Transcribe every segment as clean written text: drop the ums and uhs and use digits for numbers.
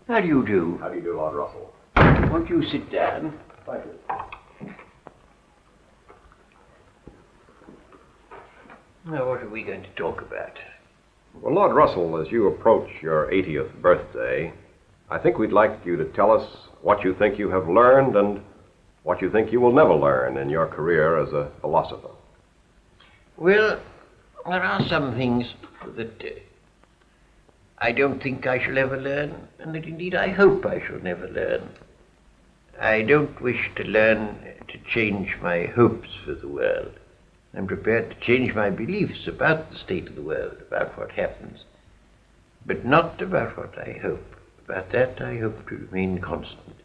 How do you do? How do you do, Lord Russell? Won't you sit down? Thank you. Now, what are we going to talk about? Well, Lord Russell, as you approach your 80th birthday, I think we'd like you to tell us what you think you have learned and what you think you will never learn in your career as a philosopher. Well, there are some things that I don't think I shall ever learn, and that indeed I hope I shall never learn. I don't wish to learn to change my hopes for the world. I'm prepared to change my beliefs about the state of the world, about what happens, but not about what I hope. About that I hope to remain constant.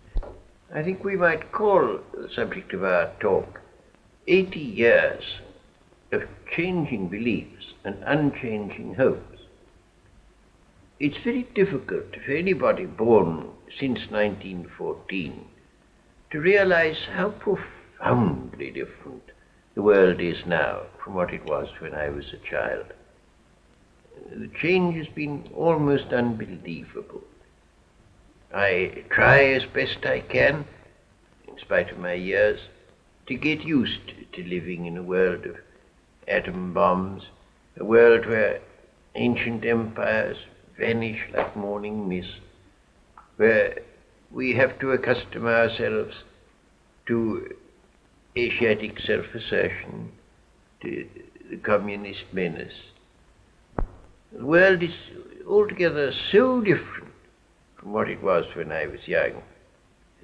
I think we might call the subject of our talk 80 years of changing beliefs and unchanging hopes. It's very difficult for anybody born since 1914 to realize how profoundly different the world is now from what it was when I was a child. The change has been almost unbelievable. I try as best I can, in spite of my years, to get used to living in a world of atom bombs, a world where ancient empires vanish like morning mist, where we have to accustom ourselves to Asiatic self-assertion, to the communist menace. The world is altogether so different from what it was when I was young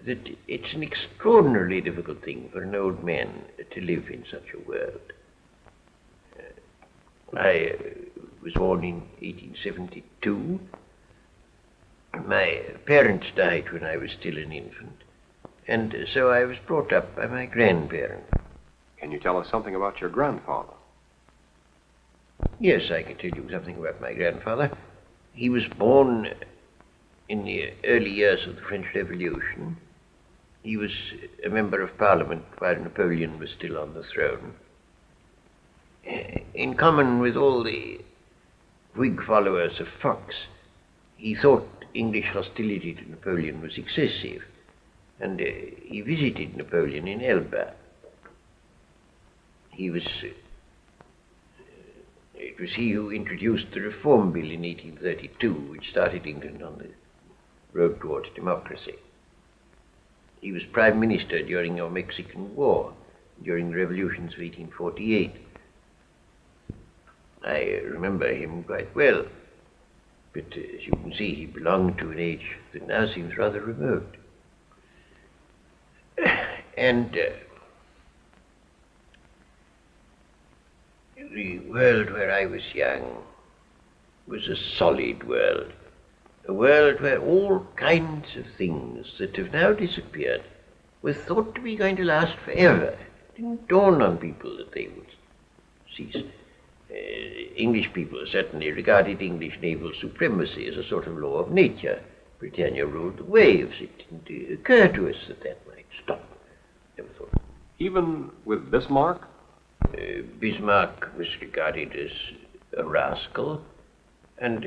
that it's an extraordinarily difficult thing for an old man to live in such a world. I was born in 1872. My parents died when I was still an infant, and so I was brought up by my grandparents. Can you tell us something about your grandfather? Yes, I can tell you something about my grandfather. He was born in the early years of the French Revolution. He was a member of Parliament while Napoleon was still on the throne. In common with all the Whig followers of Fox, he thought English hostility to Napoleon was excessive, and he visited Napoleon in Elba. It was he who introduced the Reform Bill in 1832, which started England on the road towards democracy. He was Prime Minister during the Mexican War, during the revolutions of 1848. I remember him quite well, but as you can see, he belonged to an age that now seems rather remote. And the world where I was young was a solid world, a world where all kinds of things that have now disappeared were thought to be going to last forever. It didn't dawn on people that they would cease. English people certainly regarded English naval supremacy as a sort of law of nature. Britannia ruled the waves. It didn't occur to us that that might stop. Never thought. Even with Bismarck? Bismarck was regarded as a rascal, and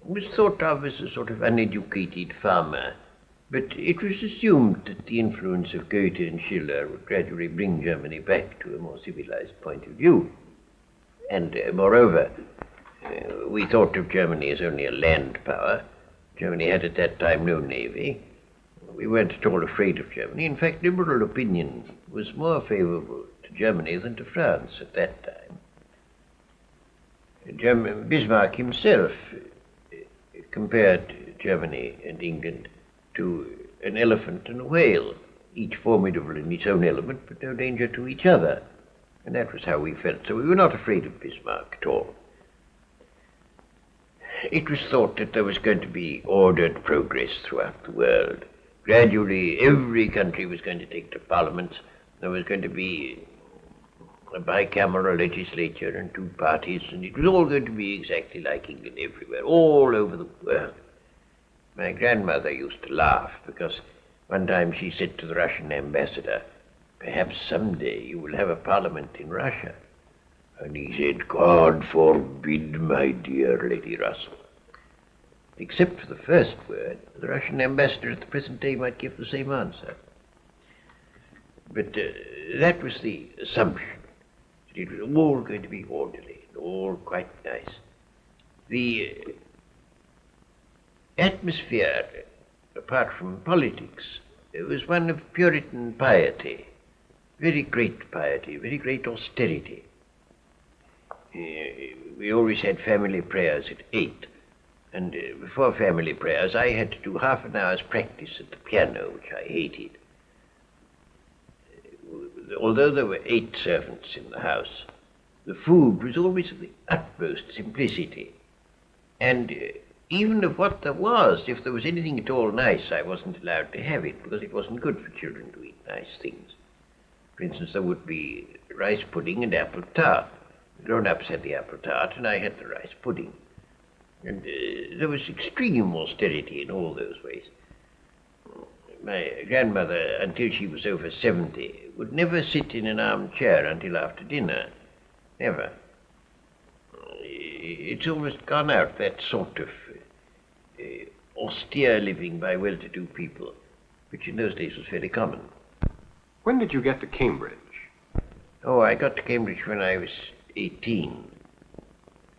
was thought of as a sort of uneducated farmer. But it was assumed that the influence of Goethe and Schiller would gradually bring Germany back to a more civilized point of view. And moreover, we thought of Germany as only a land power. Germany had at that time no navy. We weren't at all afraid of Germany. In fact, liberal opinion was more favorable to Germany than to France at that time. Bismarck himself compared Germany and England to an elephant and a whale, each formidable in its own element, but no danger to each other. And that was how we felt. So we were not afraid of Bismarck at all. It was thought that there was going to be ordered progress throughout the world. Gradually, every country was going to take to parliaments. There was going to be a bicameral legislature and two parties, and it was all going to be exactly like England everywhere, all over the world. My grandmother used to laugh because one time she said to the Russian ambassador, "Perhaps someday you will have a parliament in Russia." And he said, "God forbid, my dear Lady Russell." Except for the first word, the Russian ambassador at the present day might give the same answer. But that was the assumption, that it was all going to be orderly, and all quite nice. The atmosphere, apart from politics, it was one of Puritan piety, very great austerity. We always had family prayers at 8, and before family prayers I had to do half an hour's practice at the piano, which I hated. Although there were 8 servants in the house, the food was always of the utmost simplicity, and even of what there was, if there was anything at all nice, I wasn't allowed to have it, because it wasn't good for children to eat nice things. For instance, there would be rice pudding and apple tart. The grown-ups had the apple tart, and I had the rice pudding. And there was extreme austerity in all those ways. My grandmother, until she was over 70, would never sit in an armchair until after dinner. Never. It's almost gone out, that sort of austere living by well-to-do people, which in those days was very common. When did you get to Cambridge? Oh, I got to Cambridge when I was 18.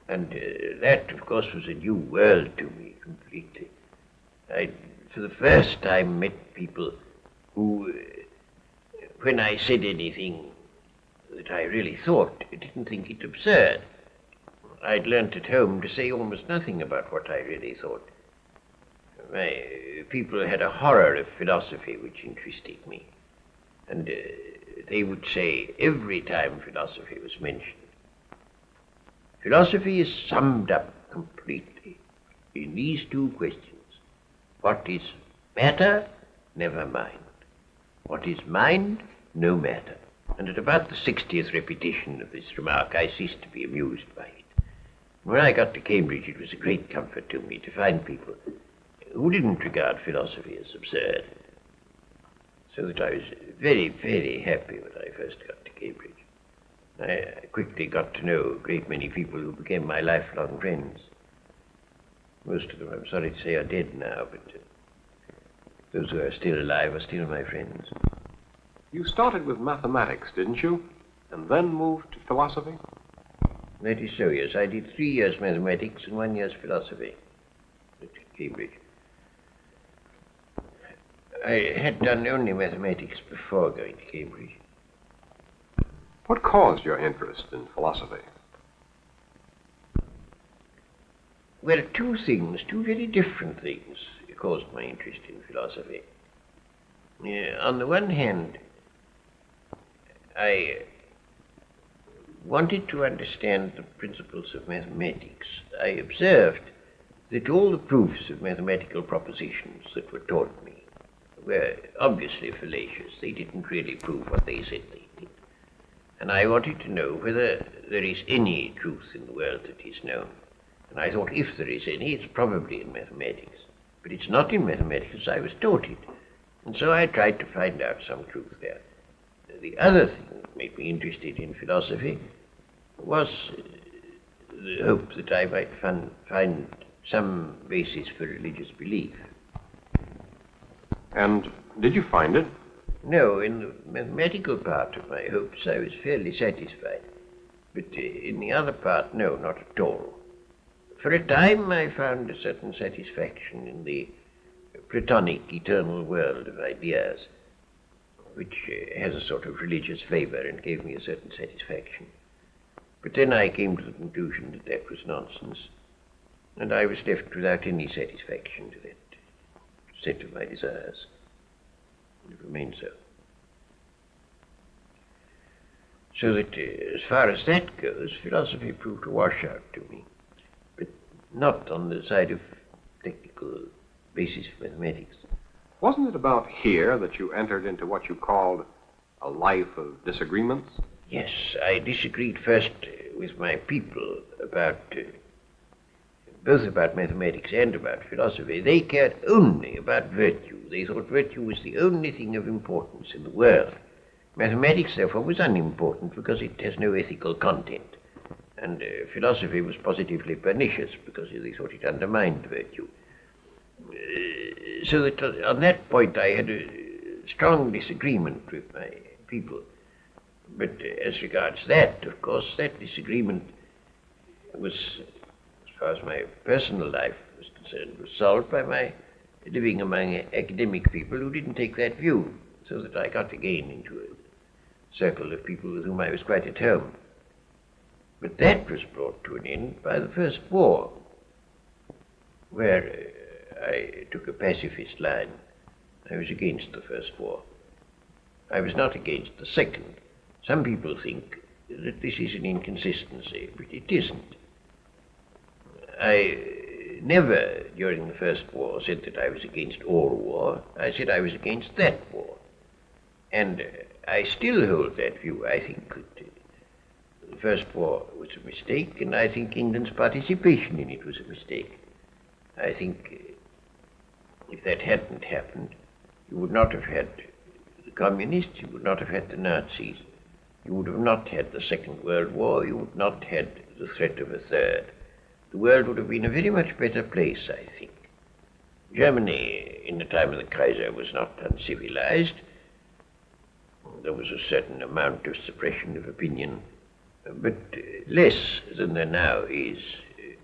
And that, of course, was a new world to me completely. I, for the first time, met people who, when I said anything that I really thought, didn't think it absurd. I'd learnt at home to say almost nothing about what I really thought. My people had a horror of philosophy, which interested me. And they would say every time philosophy was mentioned, philosophy is summed up completely in these 2 questions. What is matter? Never mind. What is mind? No matter. And at about the 60th repetition of this remark, I ceased to be amused by it. When I got to Cambridge, it was a great comfort to me to find people who didn't regard philosophy as absurd. So that I was very, very happy when I first got to Cambridge. I quickly got to know a great many people who became my lifelong friends. Most of them, I'm sorry to say, are dead now, but those who are still alive are still my friends. You started with mathematics, didn't you? And then moved to philosophy? That is so, yes. I did 3 years mathematics and 1 year's philosophy at Cambridge. I had done only mathematics before going to Cambridge. What caused your interest in philosophy? Well, 2 things, 2 very different things caused my interest in philosophy. On the one hand, I wanted to understand the principles of mathematics. I observed that all the proofs of mathematical propositions that were taught me were obviously fallacious. They didn't really prove what they said they did. And I wanted to know whether there is any truth in the world that is known. And I thought if there is any, it's probably in mathematics. But it's not in mathematics as I was taught it. And so I tried to find out some truth there. The other thing that made me interested in philosophy was the hope that I might find some basis for religious belief. And did you find it? No, in the mathematical part of my hopes I was fairly satisfied. But in the other part, no, not at all. For a time I found a certain satisfaction in the Platonic eternal world of ideas, which has a sort of religious flavor and gave me a certain satisfaction. But then I came to the conclusion that that was nonsense, and I was left without any satisfaction to that set of my desires. And it remained so. So that as far as that goes, philosophy proved a washout to me, but not on the side of technical basis of mathematics. Wasn't it about here that you entered into what you called a life of disagreements? Yes, I disagreed first with my people about both about mathematics and about philosophy. They cared only about virtue. They thought virtue was the only thing of importance in the world. Mathematics, therefore, was unimportant because it has no ethical content. And philosophy was positively pernicious because they thought it undermined virtue. So that on that point I had a strong disagreement with my people. But as regards that, of course, that disagreement was, as far as my personal life was concerned, was solved by my living among academic people who didn't take that view, so that I got again into a circle of people with whom I was quite at home. But that was brought to an end by the First War, where I took a pacifist line. I was against the First War. I was not against the Second. Some people think that this is an inconsistency, but it isn't. I never, during the First War, said that I was against all war. I said I was against that war. And I still hold that view. I think that the First War was a mistake, and I think England's participation in it was a mistake. I think if that hadn't happened, you would not have had the communists, you would not have had the Nazis, you would have not had the Second World War, you would not have had the threat of a third. The world would have been a very much better place, I think. Germany, in the time of the Kaiser, was not uncivilized. There was a certain amount of suppression of opinion, but less than there now is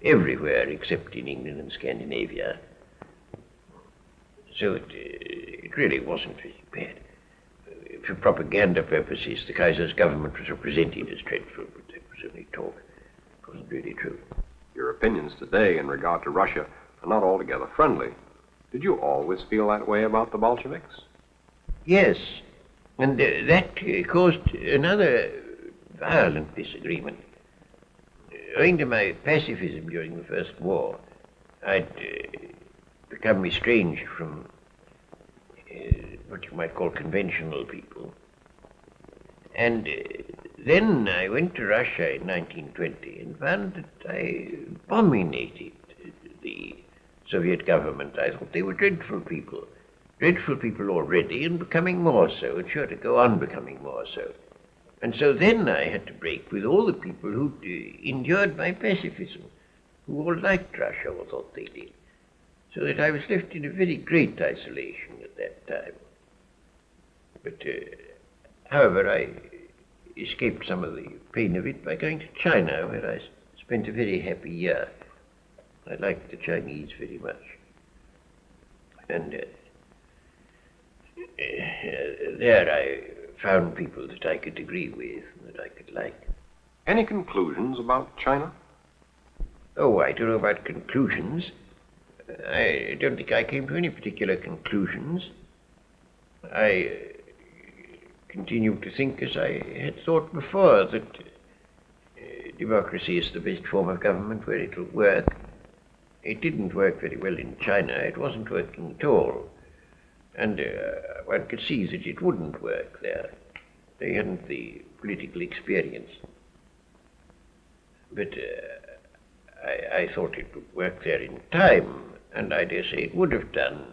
everywhere except in England and Scandinavia. So it really wasn't very bad. For propaganda purposes, the Kaiser's government was represented as dreadful, but that was only talk. It wasn't really true. Your opinions today in regard to Russia are not altogether friendly. Did you always feel that way about the Bolsheviks? Yes, and that caused another violent disagreement. Owing to my pacifism during the First War, I'd become estranged from what you might call conventional people. And then I went to Russia in 1920 and found that I abominated the Soviet government. I thought they were dreadful people already and becoming more so, and sure to go on becoming more so. And so then I had to break with all the people who endured my pacifism, who all liked Russia or thought they did. So that I was left in a very great isolation at that time. But, however, I escaped some of the pain of it by going to China, where I spent a very happy year. I liked the Chinese very much. And there I found people that I could agree with and that I could like. Any conclusions about China? Oh, I don't know about conclusions. I don't think I came to any particular conclusions. I continue to think, as I had thought before, that democracy is the best form of government where it will work. It didn't work very well in China. It wasn't working at all. And one could see that it wouldn't work there. They hadn't the political experience. But I thought it would work there in time, and I dare say it would have done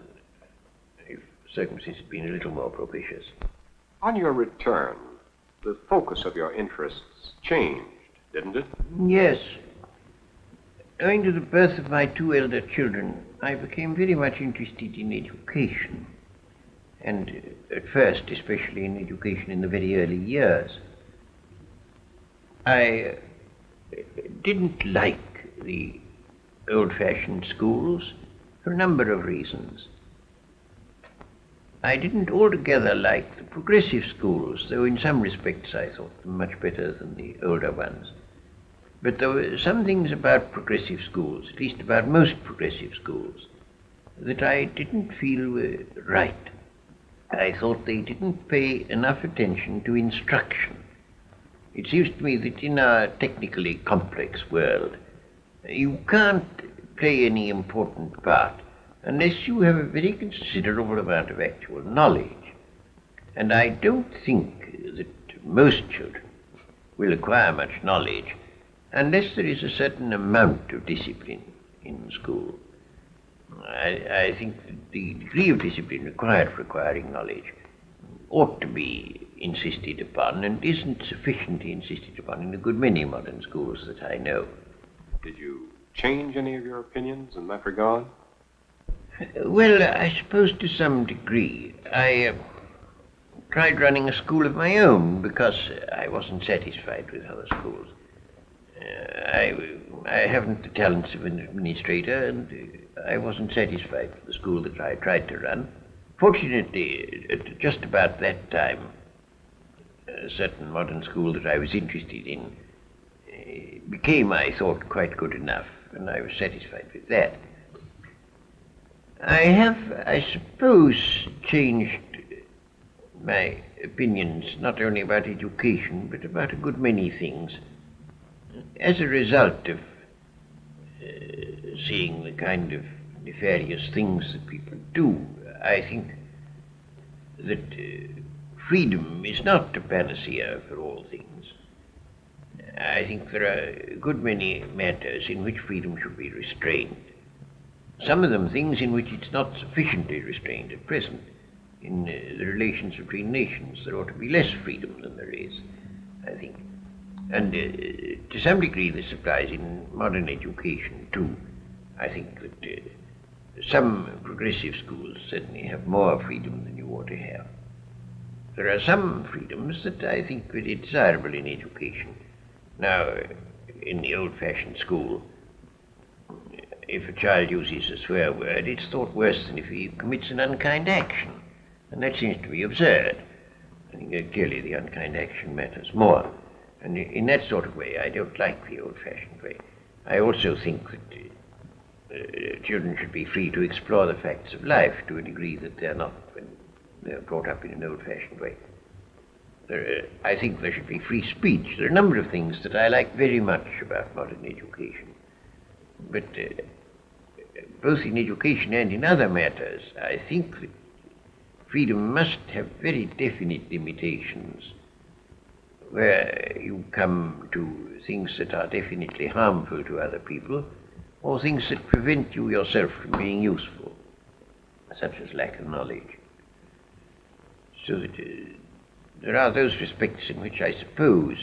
if circumstances had been a little more propitious. On your return, the focus of your interests changed, didn't it? Yes. Owing to the birth of my two elder children, I became very much interested in education, and at first especially in education in the very early years. I didn't like the old-fashioned schools for a number of reasons. I didn't altogether like the progressive schools, though in some respects I thought them much better than the older ones. But there were some things about progressive schools, at least about most progressive schools, that I didn't feel were right. I thought they didn't pay enough attention to instruction. It seems to me that in our technically complex world, you can't play any important part unless you have a very considerable amount of actual knowledge. And I don't think that most children will acquire much knowledge unless there is a certain amount of discipline in school. I think that the degree of discipline required for acquiring knowledge ought to be insisted upon, and isn't sufficiently insisted upon in a good many modern schools that I know. Did you change any of your opinions in that regard? Well, I suppose to some degree. I tried running a school of my own because I wasn't satisfied with other schools. I haven't the talents of an administrator, and I wasn't satisfied with the school that I tried to run. Fortunately, at just about that time, a certain modern school that I was interested in became, I thought, quite good enough, and I was satisfied with that. I have, I suppose, changed my opinions not only about education, but about a good many things, as a result of seeing the kind of nefarious things that people do. I think that freedom is not a panacea for all things. I think there are a good many matters in which freedom should be restrained. Some of them things in which it's not sufficiently restrained at present. In the relations between nations, there ought to be less freedom than there is, I think. And to some degree this applies in modern education too. I think that some progressive schools certainly have more freedom than you ought to have. There are some freedoms that I think are desirable in education. Now, in the old-fashioned school, if a child uses a swear word, it's thought worse than if he commits an unkind action. And that seems to be absurd. I think clearly the unkind action matters more. And in that sort of way, I don't like the old-fashioned way. I also think that children should be free to explore the facts of life to a degree that they're not when they're brought up in an old-fashioned way. I think there should be free speech. There are a number of things that I like very much about modern education. But both in education and in other matters, I think that freedom must have very definite limitations where you come to things that are definitely harmful to other people or things that prevent you yourself from being useful, such as lack of knowledge. So that there are those respects in which I suppose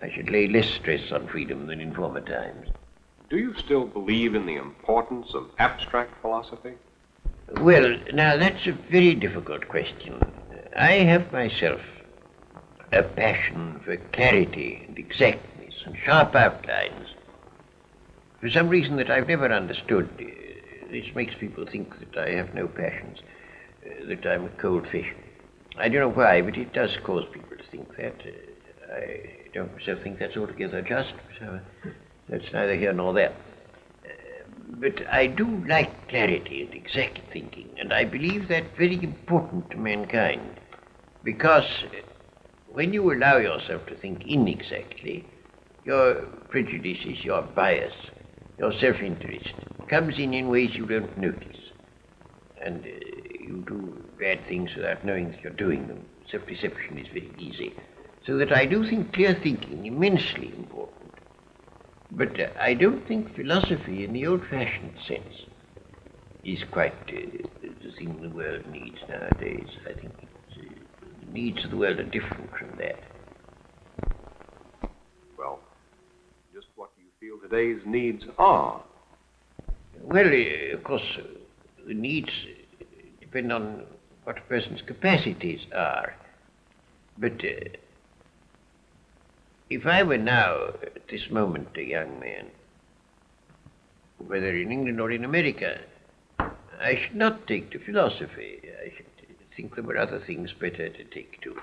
I should lay less stress on freedom than in former times. Do you still believe in the importance of abstract philosophy? Well, now that's a very difficult question. I have myself a passion for clarity and exactness and sharp outlines. For some reason that I've never understood, this makes people think that I have no passions, that I'm a cold fish. I don't know why, but it does cause people to think that. I don't myself think that's altogether just, so that's neither here nor there. But I do like clarity and exact thinking, and I believe that's very important to mankind, because when you allow yourself to think inexactly, your prejudices, your bias, your self-interest comes in ways you don't notice, and you do bad things without knowing that you're doing them. Self-deception is very easy. So that I do think clear thinking immensely important. But I don't think philosophy in the old-fashioned sense is quite the thing the world needs nowadays. I think the needs of the world are different from that. Well, just what do you feel today's needs are? Well, of course, the needs depend on what a person's capacities are. But if I were now, at this moment, a young man, whether in England or in America, I should not take to philosophy. I should think there were other things better to take to.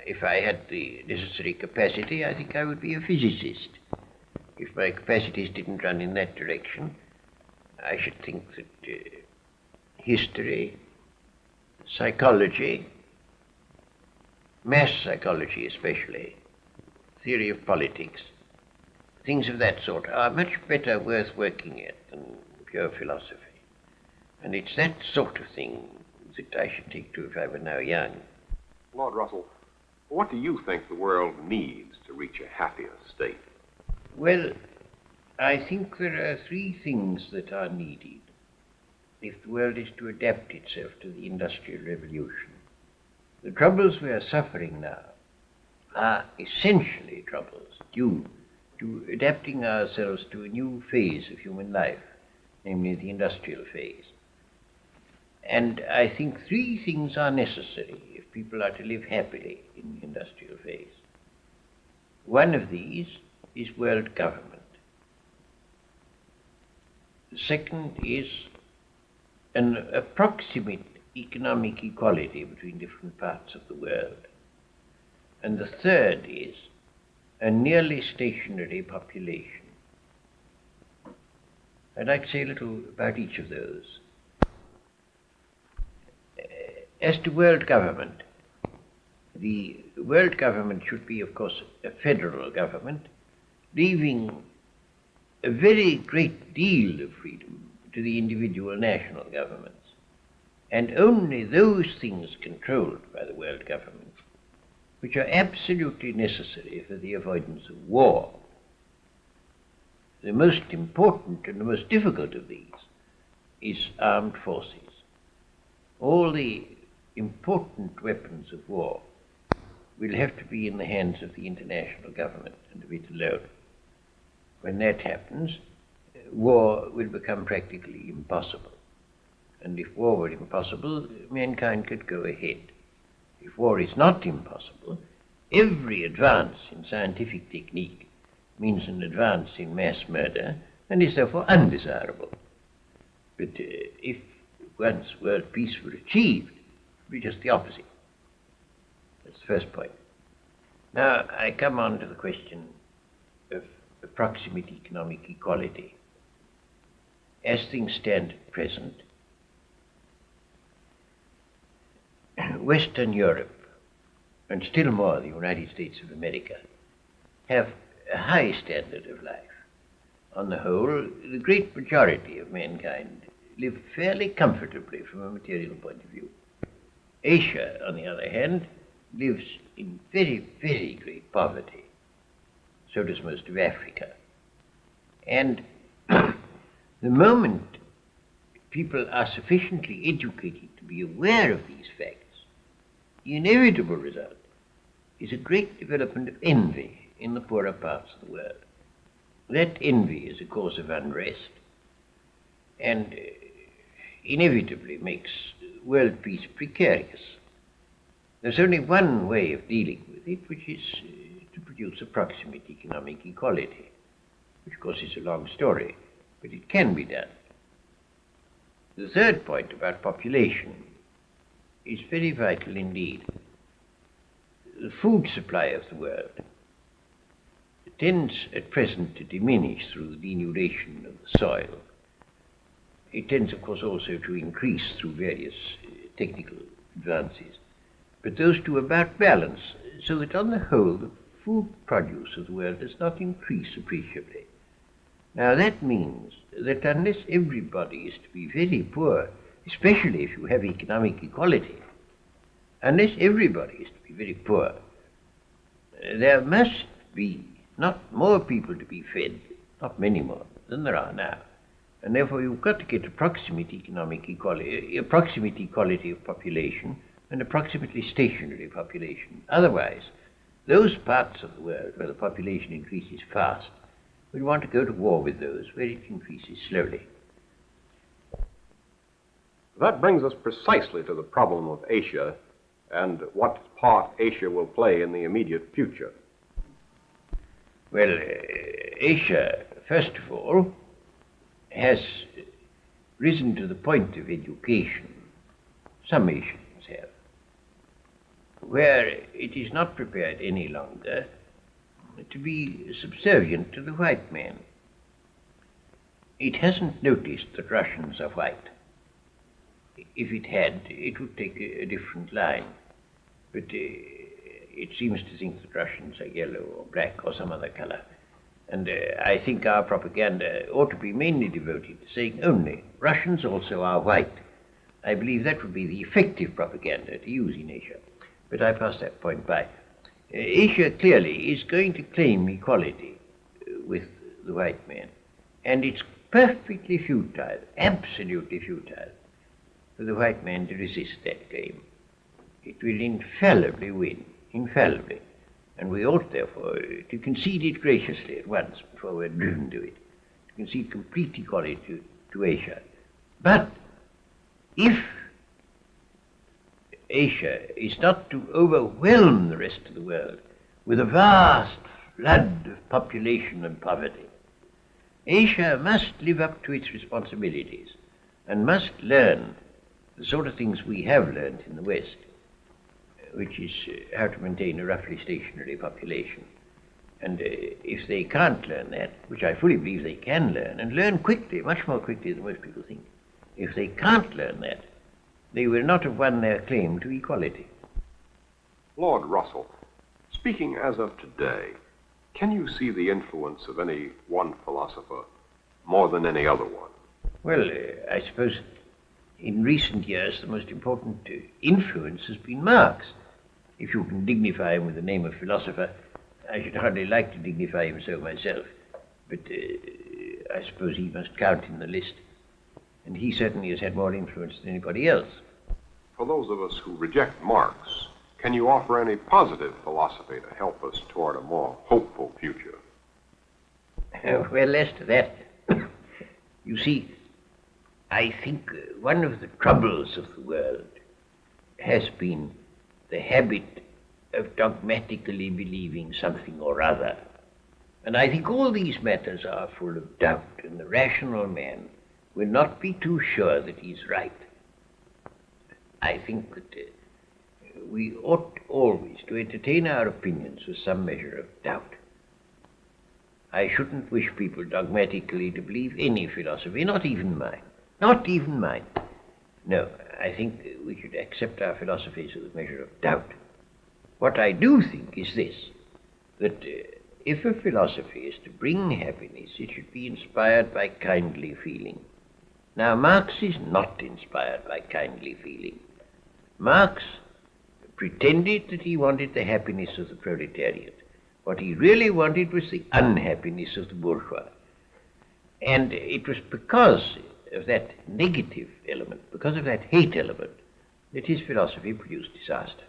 If I had the necessary capacity, I think I would be a physicist. If my capacities didn't run in that direction, I should think that history, psychology, mass psychology especially, theory of politics, things of that sort are much better worth working at than pure philosophy. And it's that sort of thing that I should take to if I were now young. Lord Russell, what do you think the world needs to reach a happier state? Well, I think there are three things that are needed if the world is to adapt itself to the Industrial Revolution. The troubles we are suffering now are essentially troubles due to adapting ourselves to a new phase of human life, namely the industrial phase. And I think three things are necessary if people are to live happily in the industrial phase. One of these is world government. The second is an approximate economic equality between different parts of the world. And the third is a nearly stationary population. I'd like to say a little about each of those. As to world government, the world government should be, of course, a federal government, leaving a very great deal of freedom to the individual national governments, and only those things controlled by the world government which are absolutely necessary for the avoidance of war. The most important and the most difficult of these is armed forces. All the important weapons of war will have to be in the hands of the international government and of it alone. When that happens, war will become practically impossible. And if war were impossible, mankind could go ahead. If war is not impossible, every advance in scientific technique means an advance in mass murder and is therefore undesirable. But if once world peace were achieved, it would be just the opposite. That's the first point. Now I come on to the question of approximate economic equality. As things stand at present, Western Europe, and still more the United States of America, have a high standard of life. On the whole, the great majority of mankind live fairly comfortably from a material point of view. Asia, on the other hand, lives in very, very great poverty. So does most of Africa. And the moment people are sufficiently educated to be aware of these facts, the inevitable result is a great development of envy in the poorer parts of the world. That envy is a cause of unrest and inevitably makes world peace precarious. There's only one way of dealing with it, which is to produce approximate economic equality, which of course is a long story, but it can be done. The third point about population is very vital indeed. The food supply of the world tends at present to diminish through the denudation of the soil. It tends, of course, also to increase through various technical advances. But those two about balance, so that on the whole the food produce of the world does not increase appreciably. Now that means that unless everybody is to be very poor, especially if you have economic equality, unless everybody is to be very poor, there must be not more people to be fed, not many more than there are now. And therefore you've got to get approximate economic equality, approximate equality of population, and approximately stationary population. Otherwise, those parts of the world where the population increases fast will want to go to war with those where it increases slowly. That brings us precisely to the problem of Asia and what part Asia will play in the immediate future. Well, Asia, first of all, has risen to the point of education. Some Asians have, where it is not prepared any longer to be subservient to the white man. It hasn't noticed that Russians are white. If it had, it would take a different line. But it seems to think that Russians are yellow or black or some other color. And I think our propaganda ought to be mainly devoted to saying only Russians also are white. I believe that would be the effective propaganda to use in Asia. But I pass that point by. Asia clearly is going to claim equality with the white man. And it's perfectly futile, absolutely futile, for the white man to resist that claim. It will infallibly win, infallibly. And we ought, therefore, to concede it graciously at once before we're driven to it. To concede complete equality to Asia. But if Asia is not to overwhelm the rest of the world with a vast flood of population and poverty, Asia must live up to its responsibilities and must learn the sort of things we have learned in the West, which is how to maintain a roughly stationary population. And if they can't learn that, which I fully believe they can learn, and learn quickly, much more quickly than most people think, if they can't learn that, they will not have won their claim to equality. Lord Russell, speaking as of today, can you see the influence of any one philosopher more than any other one? Well, I suppose in recent years the most important influence has been Marx. If you can dignify him with the name of philosopher, I should hardly like to dignify him so myself, but I suppose he must count in the list, and he certainly has had more influence than anybody else. For those of us who reject Marx, can you offer any positive philosophy to help us toward a more hopeful future? Well, as to that, you see, I think one of the troubles of the world has been the habit of dogmatically believing something or other. And I think all these matters are full of doubt, and the rational man will not be too sure that he's right. I think that we ought always to entertain our opinions with some measure of doubt. I shouldn't wish people dogmatically to believe any philosophy, not even mine. Not even mine. No, I think we should accept our philosophies with a measure of doubt. What I do think is this, that if a philosophy is to bring happiness, it should be inspired by kindly feeling. Now, Marx is not inspired by kindly feeling. Marx pretended that he wanted the happiness of the proletariat. What he really wanted was the unhappiness of the bourgeois. And it was because of that negative element, because of that hate element, that his philosophy produced disaster.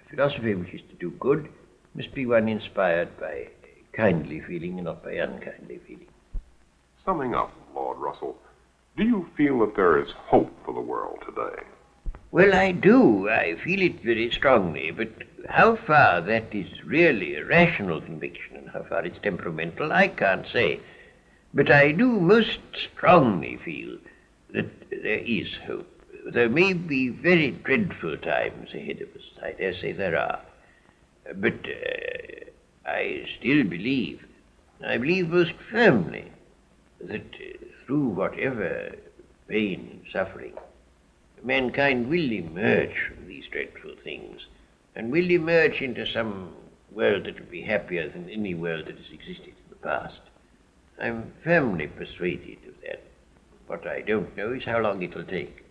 A philosophy which is to do good must be one inspired by kindly feeling and not by unkindly feeling. Summing up, Lord Russell, do you feel that there is hope for the world today? Well, I do. I feel it very strongly, but how far that is really a rational conviction and how far it's temperamental, I can't say. But I do most strongly feel that there is hope. There may be very dreadful times ahead of us. I dare say there are. But I still believe, I believe most firmly, that through whatever pain and suffering, mankind will emerge from these dreadful things and will emerge into some world that will be happier than any world that has existed in the past. I'm firmly persuaded of that. What I don't know is how long it will take.